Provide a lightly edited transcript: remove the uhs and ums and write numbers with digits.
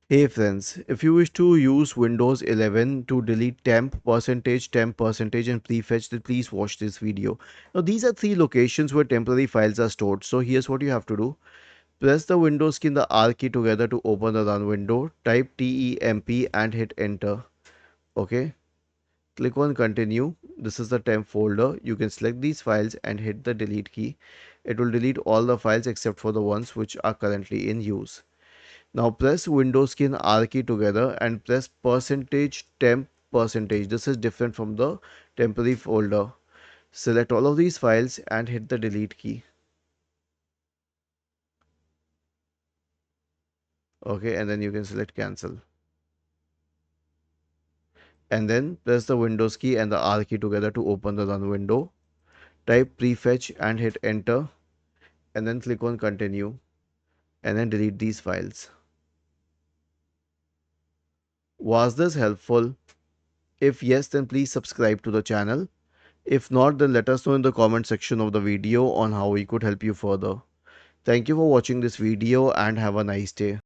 Hey friends, if you wish to use Windows 11 to delete temp percentage and prefetch, then please watch this video. Now these are three locations where temporary files are stored. So here's what you have to do. Press the Windows key and the R key together to open the run window. Type temp and hit enter. Okay. Click on continue. This is the temp folder. You can select these files and hit the delete key. It will delete all the files except for the ones which are currently in use. Now press Windows key and R key together and press percentage temp percentage. This is different from the temporary folder. Select all of these files and hit the delete key. Okay, and then you can select cancel. And then press the Windows key and the R key together to open the run window. Type prefetch and hit enter, and then click on continue, and then delete these files. Was this helpful? If yes, then please subscribe to the channel. If not, then let us know in the comment section of the video on how we could help you further. Thank you for watching this video and have a nice day.